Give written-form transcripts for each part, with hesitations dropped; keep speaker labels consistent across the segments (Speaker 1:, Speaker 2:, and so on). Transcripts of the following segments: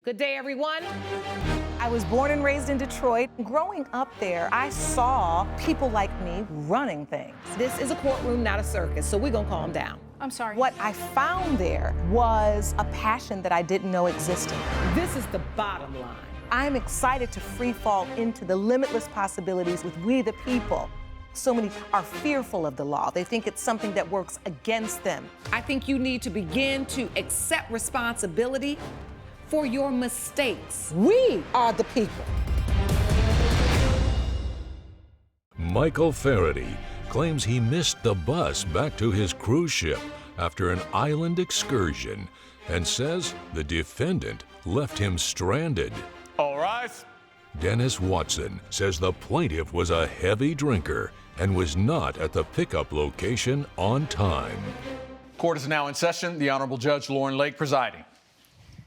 Speaker 1: Good day, everyone.
Speaker 2: I was born and raised in Detroit. Growing up there, I saw people like me running things.
Speaker 1: This is a courtroom, not a circus, so we're gonna calm down.
Speaker 3: I'm sorry.
Speaker 2: What I found there was a passion that I didn't know existed.
Speaker 1: This is the bottom line.
Speaker 2: I'm excited to free fall into the limitless possibilities with we the people. So many are fearful of the law. They think it's something that works against them.
Speaker 1: I think you need to begin to accept responsibility for your mistakes.
Speaker 2: We are the people.
Speaker 4: Michael Feherety claims he missed the bus back to his cruise ship after an island excursion and says the defendant left him stranded.
Speaker 5: All rise.
Speaker 4: Dennis Watson says the plaintiff was a heavy drinker and was not at the pickup location on time.
Speaker 5: Court is now in session. The Honorable Judge Lauren Lake presiding.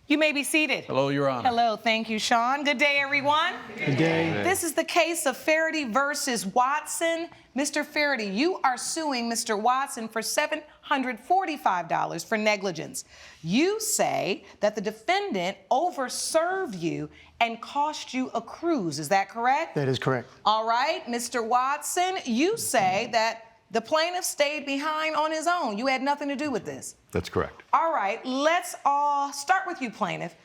Speaker 2: You may be seated.
Speaker 5: Hello, Your Honor.
Speaker 2: Hello, thank you, Sean. Good day, everyone.
Speaker 6: Good day.
Speaker 2: This is the case of Feherety versus Watson. Mr. Feherety, you are suing Mr. Watson for $745 for negligence. You say that the defendant overserved you and cost you a cruise. Is that correct?
Speaker 6: That is correct.
Speaker 2: All right, Mr. Watson, you say that the plaintiff stayed behind on his own. You had nothing to do with this.
Speaker 7: That's correct.
Speaker 2: All right, let's all start with you, plaintiff.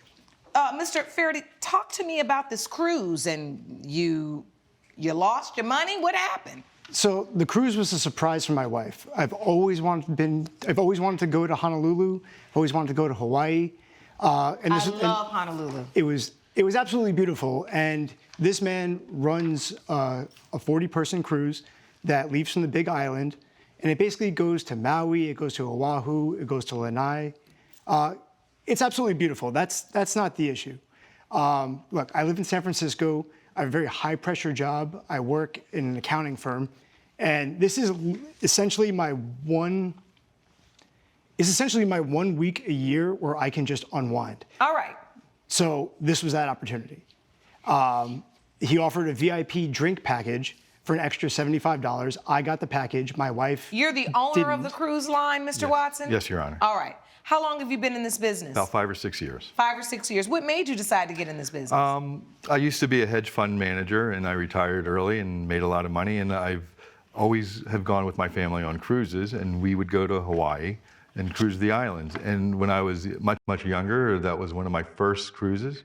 Speaker 2: Mr. Feherety, talk to me about this cruise. And you lost your money? What happened?
Speaker 6: So the cruise was a surprise for my wife. I've always wanted to go to Honolulu. I've always wanted to go to Hawaii.
Speaker 2: I love Honolulu.
Speaker 6: It was absolutely beautiful. And this man runs a 40-person cruise that leaves from the Big Island, and it basically goes to Maui, it goes to Oahu, it goes to Lanai. It's absolutely beautiful. That's not the issue. Look, I live in San Francisco. I have a very high-pressure job. I work in an accounting firm, and this is essentially my one week a year where I can just unwind.
Speaker 2: All right.
Speaker 6: So this was that opportunity. He offered a VIP drink package for an extra $75. I got the package. My wife
Speaker 2: You're the owner of the cruise line, Mr. Watson?
Speaker 7: Yes, Your Honor.
Speaker 2: All right. How long have you been in this business?
Speaker 7: About 5 or 6 years.
Speaker 2: 5 or 6 years. What made you decide to get in this business?
Speaker 7: I used to be a hedge fund manager, and I retired early and made a lot of money, and I've always have gone with my family on cruises, and we would go to Hawaii and cruise the islands. And when I was much younger, that was one of my first cruises.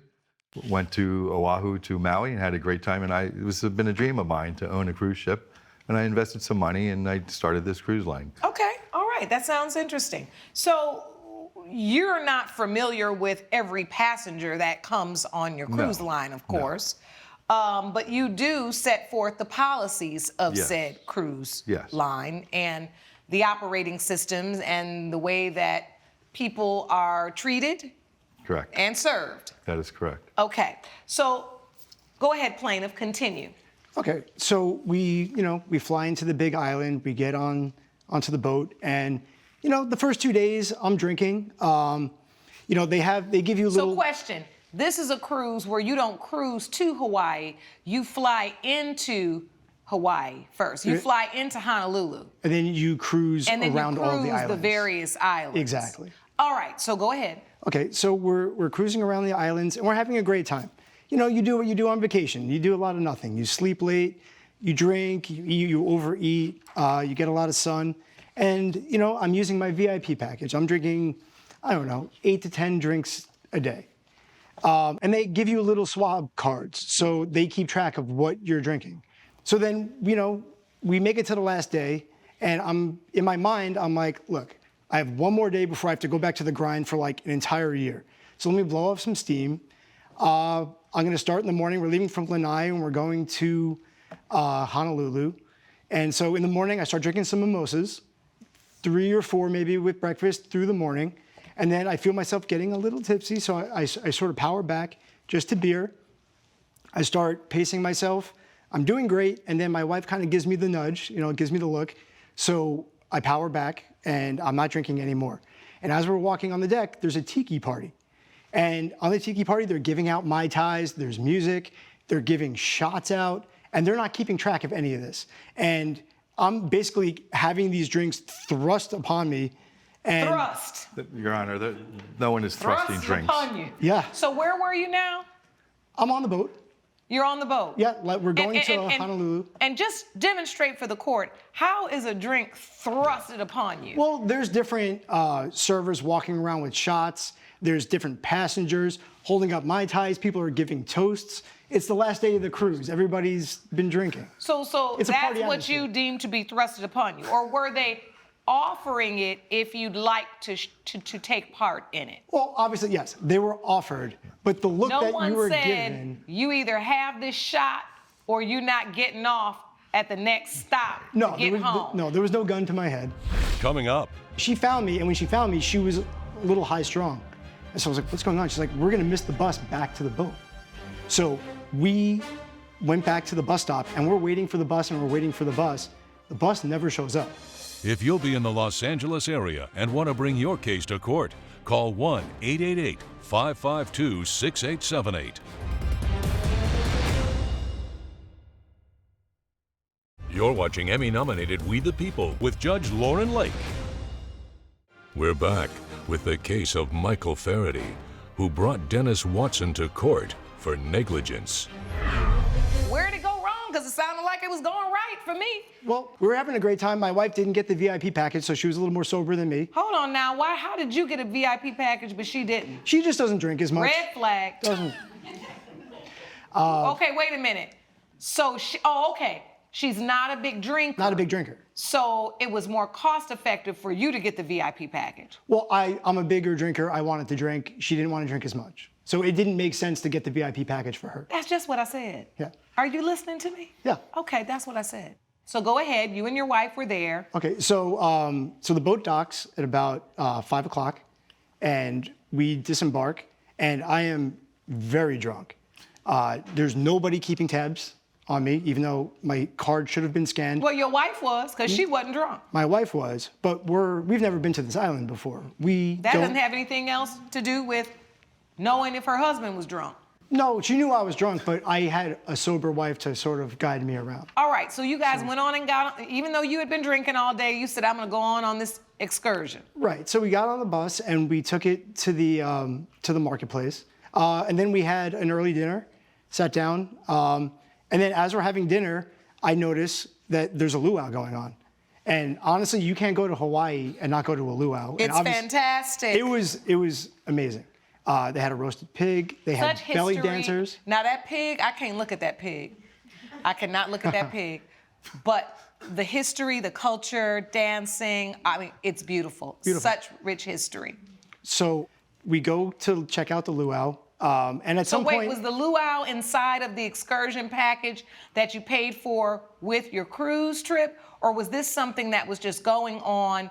Speaker 7: Went to Oahu to Maui and had a great time, and it's been a dream of mine to own a cruise ship, and I invested some money and I started this cruise line.
Speaker 2: Okay, all right, that sounds interesting. So you're not familiar with every passenger that comes on your cruise line, of course, but you do set forth the policies of said cruise line and the operating systems and the way that people are treated.
Speaker 7: Correct.
Speaker 2: And served.
Speaker 7: That is correct.
Speaker 2: Okay, so go ahead, plaintiff, continue.
Speaker 6: Okay, so we fly into the Big Island, we get onto the boat, and the first 2 days I'm drinking. They give you a little.
Speaker 2: So question, this is a cruise where you don't cruise to Hawaii, you fly into Hawaii first. You fly into Honolulu.
Speaker 6: And then you cruise around all the islands.
Speaker 2: The various islands.
Speaker 6: Exactly.
Speaker 2: All right, so go ahead.
Speaker 6: Okay, so we're cruising around the islands and we're having a great time. You do what you do on vacation. You do a lot of nothing. You sleep late, you drink, you overeat, you get a lot of sun. And, I'm using my VIP package. I'm drinking, 8 to 10 drinks a day. And they give you little swab cards, so they keep track of what you're drinking. So then, we make it to the last day, and in my mind, I'm like, look, I have one more day before I have to go back to the grind for like an entire year. So let me blow off some steam. I'm gonna start in the morning. We're leaving from Lanai and we're going to Honolulu. And so in the morning, I start drinking some mimosas, 3 or 4 maybe with breakfast through the morning. And then I feel myself getting a little tipsy, so I sort of power back just to beer. I start pacing myself. I'm doing great, and then my wife kind of gives me the nudge, gives me the look. So I power back, and I'm not drinking anymore. And as we're walking on the deck, there's a tiki party. And on the tiki party, they're giving out Mai Tais, there's music, they're giving shots out, and they're not keeping track of any of this. And I'm basically having these drinks thrust upon me, And
Speaker 2: Thrust.
Speaker 7: Your Honor, no one is thrusting
Speaker 2: Thrust
Speaker 7: drinks.
Speaker 2: upon you.
Speaker 6: Yeah.
Speaker 2: So where were you now?
Speaker 6: I'm on the boat.
Speaker 2: You're on the boat.
Speaker 6: Yeah, we're going to Honolulu.
Speaker 2: And just demonstrate for the court, how is a drink thrusted upon you?
Speaker 6: Well, there's different servers walking around with shots. There's different passengers holding up Mai Tais. People are giving toasts. It's the last day of the cruise. Everybody's been drinking.
Speaker 2: So
Speaker 6: It's a
Speaker 2: that's
Speaker 6: party
Speaker 2: what
Speaker 6: atmosphere.
Speaker 2: you deem to be thrusted upon you? Or were they offering it if you'd like to take part in it?
Speaker 6: Well, obviously, yes, they were offered, but the look
Speaker 2: No
Speaker 6: that
Speaker 2: one
Speaker 6: you were
Speaker 2: said
Speaker 6: given.
Speaker 2: you either have this shot or you're not getting off at the next stop to get home.
Speaker 6: There was no gun to my head.
Speaker 4: Coming up,
Speaker 6: She found me, and when she found me, she was a little high strung. And so I was like, what's going on? She's like, we're gonna miss the bus back to the boat. So we went back to the bus stop, and we're waiting for the bus, and we're waiting for the bus. The bus never shows up.
Speaker 4: if you'll be in the Los Angeles area and want to bring your case to court, call 1-888-552-6878. You're watching Emmy-nominated We the People with Judge Lauren Lake. We're back with the case of Michael Feherety, who brought Dennis Watson to court for negligence.
Speaker 2: Where'd it go wrong? Because it sounded like it was going right for me.
Speaker 6: Well, we were having a great time. My wife didn't get the VIP package, so she was a little more sober than me.
Speaker 2: Hold on now. How did you get a VIP package, but she didn't?
Speaker 6: She just doesn't drink as much.
Speaker 2: Red flag.
Speaker 6: Doesn't.
Speaker 2: Okay, wait a minute. So okay. She's not a big drinker.
Speaker 6: Not a big drinker.
Speaker 2: So it was more cost effective for you to get the VIP package.
Speaker 6: Well, I'm a bigger drinker. I wanted to drink. She didn't want to drink as much. So it didn't make sense to get the VIP package for her.
Speaker 2: That's just what I said.
Speaker 6: Yeah.
Speaker 2: Are you listening to me?
Speaker 6: Yeah.
Speaker 2: Okay, that's what I said. So go ahead. You and your wife were there.
Speaker 6: Okay, so the boat docks at about 5 o'clock, and we disembark, and I am very drunk. There's nobody keeping tabs on me, even though my card should have been scanned.
Speaker 2: Well, your wife was, because she wasn't drunk.
Speaker 6: My wife was, but we've never been to this island before.
Speaker 2: That doesn't have anything else to do with knowing if her husband was drunk.
Speaker 6: No, she knew I was drunk, but I had a sober wife to sort of guide me around.
Speaker 2: All right, so you guys went on and got on, even though you had been drinking all day, you said, I'm gonna go on this excursion.
Speaker 6: Right, so we got on the bus and we took it to the marketplace. And then we had an early dinner, sat down. And then as we're having dinner, I notice that there's a luau going on. And honestly, you can't go to Hawaii and not go to a luau.
Speaker 2: It's fantastic.
Speaker 6: It was amazing. They had a roasted pig. They had
Speaker 2: Such
Speaker 6: belly
Speaker 2: history.
Speaker 6: dancers.
Speaker 2: Now that pig, I can't look at that pig. I cannot look at that pig. But the history, the culture, dancing, I mean, it's beautiful. Such rich history.
Speaker 6: So we go to check out the luau. And at some point,
Speaker 2: was the luau inside of the excursion package that you paid for with your cruise trip? Or was this something that was just going on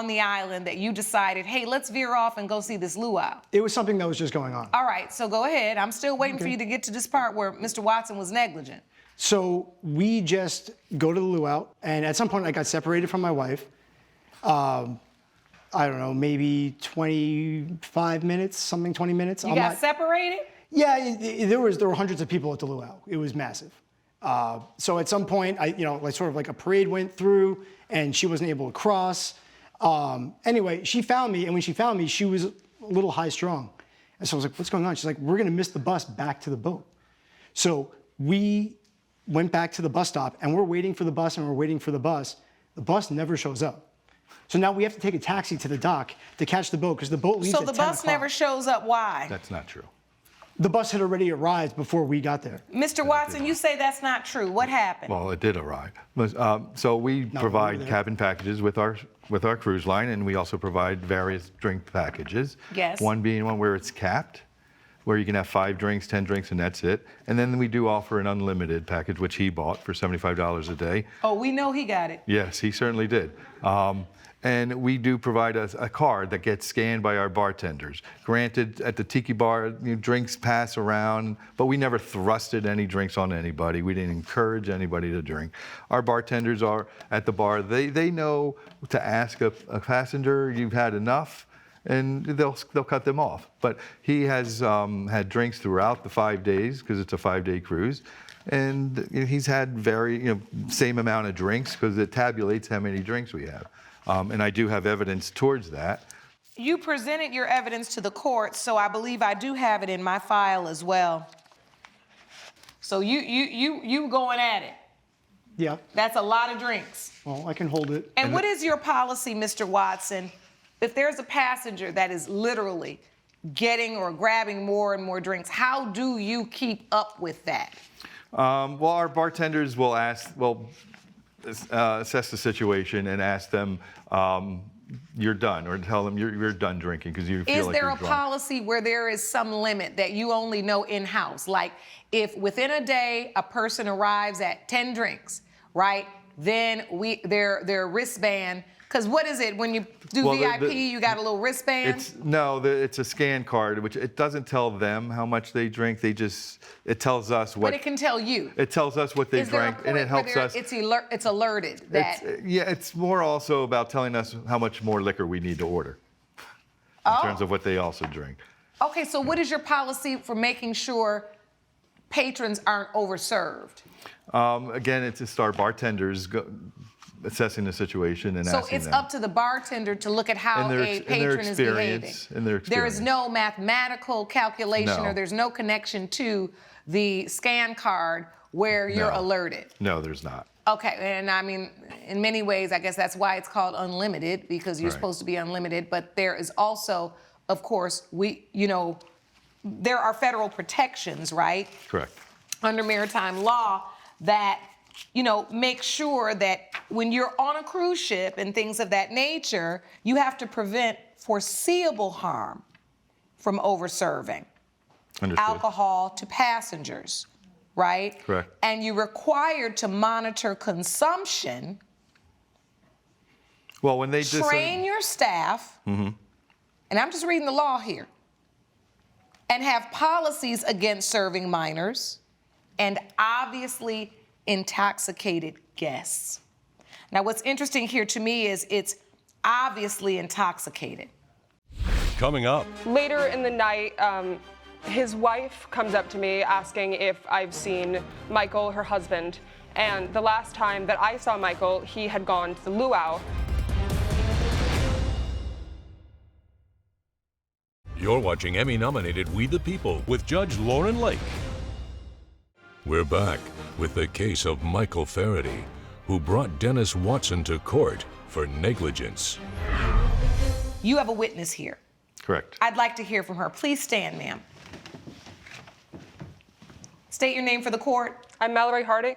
Speaker 2: the island that you decided, hey, let's veer off and go see this luau?
Speaker 6: it was something that was just going on.
Speaker 2: All right, so go ahead. I'm still waiting for you to get to this part where Mr. Watson was negligent.
Speaker 6: So we just go to the luau, and at some point I got separated from my wife. I don't know, maybe 25 minutes, 20 minutes.
Speaker 2: You got separated?
Speaker 6: Yeah, there were hundreds of people at the luau. It was massive. So at some point, sort of like a parade went through, and she wasn't able to cross. Anyway, she found me, and when she found me, she was a little high strung. And so I was like, what's going on? She's like, we're gonna miss the bus back to the boat. So we went back to the bus stop, and we're waiting for the bus, and we're waiting for the bus. The bus never shows up. So now we have to take a taxi to the dock to catch the boat, because the boat leaves at 10 o'clock.
Speaker 2: So the bus never shows up, why?
Speaker 7: That's not true.
Speaker 6: The bus had already arrived before we got there.
Speaker 2: Mr. Watson, you say that's not true. What happened?
Speaker 7: Well, it did arrive. So we provide cabin packages with our cruise line, and we also provide various drink packages.
Speaker 2: Yes.
Speaker 7: One being one where it's capped, where you can have 5 drinks, 10 drinks, and that's it. And then we do offer an unlimited package, which he bought for $75 a day.
Speaker 2: Oh, we know he got it.
Speaker 7: Yes, he certainly did. And we do provide a card that gets scanned by our bartenders. Granted, at the Tiki Bar, drinks pass around, but we never thrusted any drinks on anybody. We didn't encourage anybody to drink. Our bartenders are at the bar. They know to ask a passenger, you've had enough, and they'll cut them off. But he has had drinks throughout the 5 days, because it's a 5-day cruise. And he's had same amount of drinks, because it tabulates how many drinks we have. And I do have evidence towards that.
Speaker 2: You presented your evidence to the court, so I believe I do have it in my file as well. So you going at it.
Speaker 6: Yeah.
Speaker 2: That's a lot of drinks.
Speaker 6: Well, I can hold it.
Speaker 2: And what is your policy, Mr. Watson, if there's a passenger that is literally getting or grabbing more and more drinks, how do you keep up with that?
Speaker 7: Well, our bartenders will assess the situation and ask them, you're done, or tell them you're done drinking because you feel
Speaker 2: Is
Speaker 7: like
Speaker 2: there
Speaker 7: you're
Speaker 2: a
Speaker 7: drunk.
Speaker 2: policy where there is some limit that you only know in-house? Like if within a day a person arrives at 10 drinks, right? Then their wristband, because what is it when you do VIP? You got a little wristband.
Speaker 7: It's a scan card, which it doesn't tell them how much they drink. It tells us what.
Speaker 2: But it can tell you.
Speaker 7: It tells us what they
Speaker 2: Is there a
Speaker 7: drank,
Speaker 2: point
Speaker 7: and it
Speaker 2: where
Speaker 7: helps us.
Speaker 2: It's alerted that.
Speaker 7: It's more also about telling us how much more liquor we need to order, in terms of what they also drink.
Speaker 2: Okay, so what is your policy for making sure patrons aren't overserved?
Speaker 7: Again, it's just our bartenders assessing the situation and
Speaker 2: So
Speaker 7: asking
Speaker 2: it's
Speaker 7: them.
Speaker 2: up to the bartender to look at how a patron is behaving. There is no mathematical calculation
Speaker 7: No.
Speaker 2: or there's no connection to the scan card where you're
Speaker 7: No.
Speaker 2: alerted.
Speaker 7: No, there's not.
Speaker 2: Okay, and I mean, in many ways, I guess that's why it's called unlimited, because you're
Speaker 7: Right.
Speaker 2: supposed to be unlimited. But there is also, of course, there are federal protections, right?
Speaker 7: Correct.
Speaker 2: Under maritime law that, make sure that when you're on a cruise ship and things of that nature, you have to prevent foreseeable harm from overserving
Speaker 7: Understood.
Speaker 2: alcohol to passengers, right?
Speaker 7: Correct.
Speaker 2: And you're required to monitor consumption,
Speaker 7: Well, when they
Speaker 2: train your staff, and I'm just reading the law here, and have policies against serving minors and obviously intoxicated guests. Now, what's interesting here to me is it's obviously intoxicated.
Speaker 4: Coming up,
Speaker 3: Later in the night, his wife comes up to me asking if I've seen Michael, her husband. And the last time that I saw Michael, he had gone to the luau.
Speaker 4: you're watching Emmy-nominated We the People with Judge Lauren Lake. We're back with the case of Michael Feherety, who brought Dennis Watson to court for negligence.
Speaker 2: You have a witness here.
Speaker 7: Correct.
Speaker 2: I'd like to hear from her. Please stand, ma'am. State your name for the court.
Speaker 3: I'm Mallory Hardy.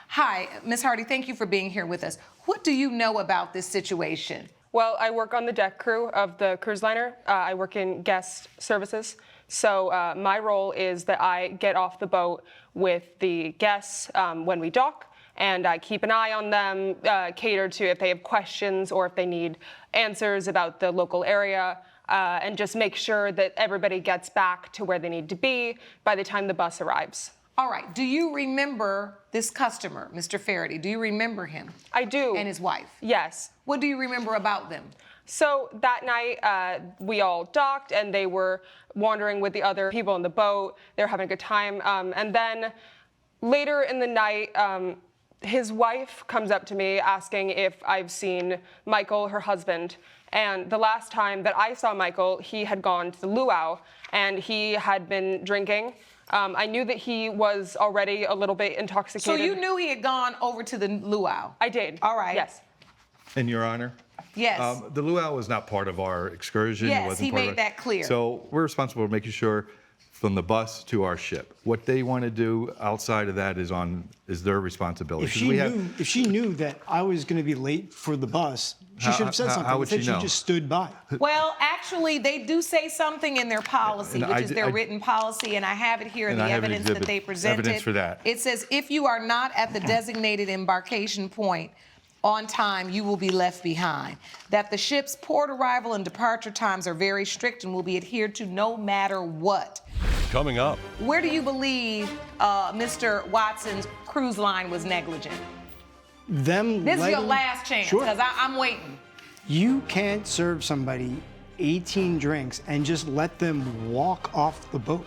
Speaker 2: Hi, Ms. Hardy, thank you for being here with us. What do you know about this situation?
Speaker 3: Well, I work on the deck crew of the cruise liner. I work in guest services. So my role is that I get off the boat with the guests when we dock, and I keep an eye on them, cater to if they have questions or if they need answers about the local area, and just make sure that everybody gets back to where they need to be by the time the bus arrives.
Speaker 2: All right, do you remember this customer, Mr. Feherety? Do you remember him?
Speaker 3: I do.
Speaker 2: And his wife?
Speaker 3: Yes.
Speaker 2: What do you remember about them?
Speaker 3: So that night, we all docked, and they were wandering with the other people on the boat. They were having a good time. And then later in the night, his wife comes up to me asking if I've seen Michael, her husband. And the last time that I saw Michael, he had gone to the luau, and he had been drinking. I knew that he was already a little bit intoxicated.
Speaker 2: So you knew he had gone over to the luau?
Speaker 3: I did.
Speaker 2: All right.
Speaker 3: Yes.
Speaker 7: In Your Honor?
Speaker 2: Yes.
Speaker 7: The luau was not part of our excursion.
Speaker 2: Yes,
Speaker 7: It wasn't
Speaker 2: he
Speaker 7: part
Speaker 2: made
Speaker 7: of
Speaker 2: that clear.
Speaker 7: So we're responsible for making sure from the bus to our ship. What they want to do outside of that is their responsibility.
Speaker 6: If she knew that I was going to be late for the bus, she should have said something.
Speaker 7: how would
Speaker 6: Instead,
Speaker 7: she know?
Speaker 6: She just stood by.
Speaker 2: Well, actually, they do say something in their policy,
Speaker 7: And
Speaker 2: which
Speaker 7: I
Speaker 2: is
Speaker 7: did-
Speaker 2: their
Speaker 7: I-
Speaker 2: written policy, and I have it here in
Speaker 7: And
Speaker 2: the
Speaker 7: I have an
Speaker 2: evidence that
Speaker 7: exhibit,
Speaker 2: they presented.
Speaker 7: evidence for that.
Speaker 2: It says, if you are not at the designated embarkation point on time, you will be left behind. That the ship's port arrival and departure times are very strict and will be adhered to no matter what.
Speaker 4: Coming up,
Speaker 2: Where do you believe Mr. Watson's cruise line was negligent? This is your last chance,
Speaker 6: Sure.
Speaker 2: because I'm waiting.
Speaker 6: You can't serve somebody 18 drinks and just let them walk off the boat.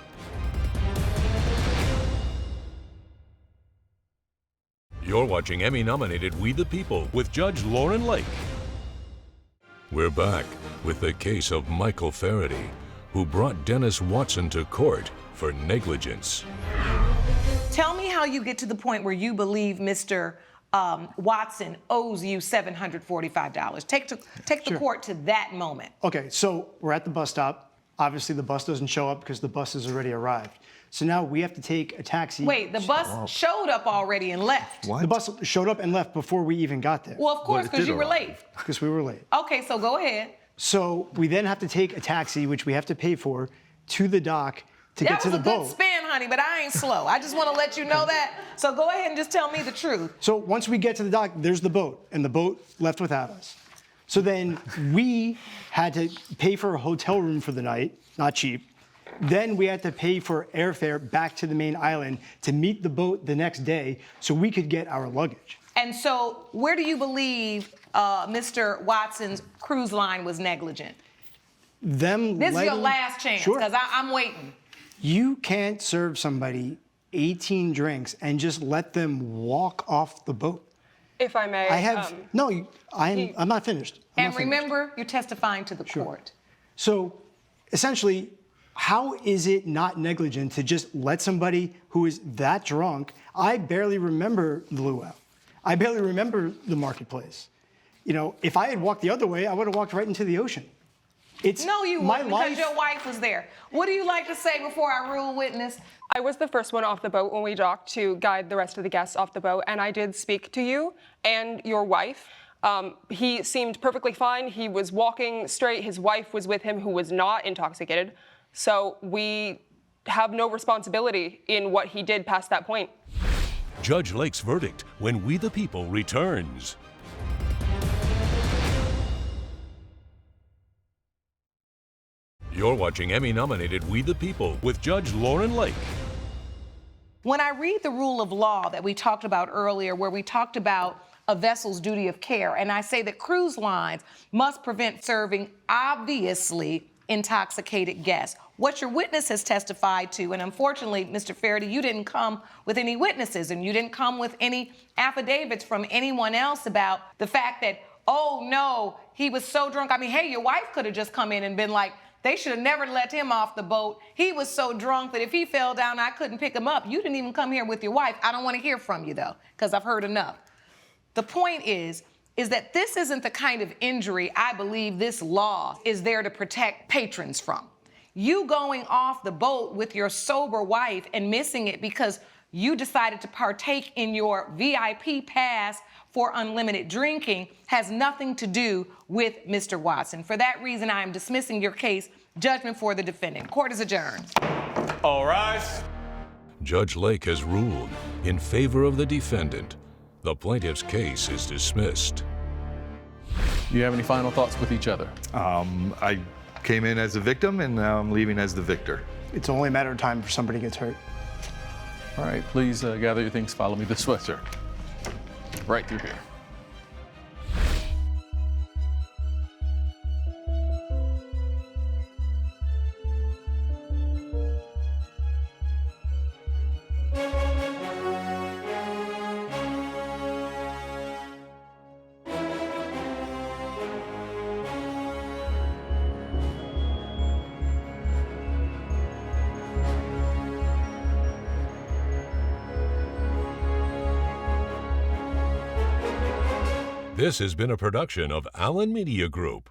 Speaker 4: you're watching Emmy-nominated We the People with Judge Lauren Lake. We're back with the case of Michael Feherety, who brought Dennis Watson to court for negligence.
Speaker 2: Tell me how you get to the point where you believe Mr. Watson owes you $745. Take the court to that moment.
Speaker 6: Okay, so we're at the bus stop. Obviously, the bus doesn't show up because the bus has already arrived. So now we have to take a taxi.
Speaker 2: Wait, the bus showed up already and left.
Speaker 7: What?
Speaker 6: The bus showed up and left before we even got there.
Speaker 2: Well, of course,
Speaker 7: it
Speaker 2: because
Speaker 7: did
Speaker 2: you were
Speaker 7: arrive.
Speaker 2: late.
Speaker 6: Because we were late.
Speaker 2: Okay, so go ahead.
Speaker 6: So we then have to take a taxi, which we have to pay for, to the dock to get
Speaker 2: That
Speaker 6: to
Speaker 2: was
Speaker 6: the
Speaker 2: a
Speaker 6: boat.
Speaker 2: good spin, honey, but I ain't slow. I just want to let you know that. So go ahead and just tell me the truth.
Speaker 6: So once we get to the dock, there's the boat, and the boat left without us. So then we had to pay for a hotel room for the night, not cheap. Then we had to pay for airfare back to the main island to meet the boat the next day so we could get our luggage.
Speaker 2: And so where do you believe Mr. Watson's cruise line was negligent? This is your last chance,
Speaker 6: Sure.
Speaker 2: because I'm waiting.
Speaker 6: You can't serve somebody 18 drinks and just let them walk off the boat.
Speaker 3: If I may.
Speaker 6: I have, I'm not finished.
Speaker 2: And remember, you're testifying to the court.
Speaker 6: So essentially, how is it not negligent to just let somebody who is that drunk? I barely remember the luau. I barely remember the marketplace. You know, if I had walked the other way, I would have walked right into the ocean.
Speaker 2: No, you wouldn't, because your wife was there. What do you like to say before I rule witness?
Speaker 3: I was the first one off the boat when we docked to guide the rest of the guests off the boat, and I did speak to you and your wife. He seemed perfectly fine. He was walking straight. His wife was with him, who was not intoxicated. So we have no responsibility in what he did past that point.
Speaker 4: Judge Lake's verdict when We the People returns. You're watching Emmy-nominated We the People with Judge Lauren Lake.
Speaker 2: When I read the rule of law that we talked about earlier, where we talked about a vessel's duty of care, and I say that cruise lines must prevent serving obviously intoxicated guests. What your witness has testified to, and unfortunately, Mr. Feherety, you didn't come with any witnesses and you didn't come with any affidavits from anyone else about the fact that, oh no, he was so drunk. I mean, hey, your wife could have just come in and been like, they should have never let him off the boat. He was so drunk that if he fell down, I couldn't pick him up. You didn't even come here with your wife. I don't want to hear from you though, because I've heard enough. The point is that this isn't the kind of injury I believe this law is there to protect patrons from. You going off the boat with your sober wife and missing it because you decided to partake in your VIP pass for unlimited drinking has nothing to do with Mr. Watson. For that reason, I am dismissing your case. Judgment for the defendant. Court is adjourned.
Speaker 5: All rise.
Speaker 4: Judge Lake has ruled in favor of the defendant. The plaintiff's case is dismissed.
Speaker 5: Do you have any final thoughts with each other?
Speaker 7: I came in as a victim and now I'm leaving as the victor.
Speaker 6: It's only a matter of time before somebody gets hurt.
Speaker 5: All right, please gather your things. Follow me this way, sir. Right through here.
Speaker 4: This has been a production of Allen Media Group.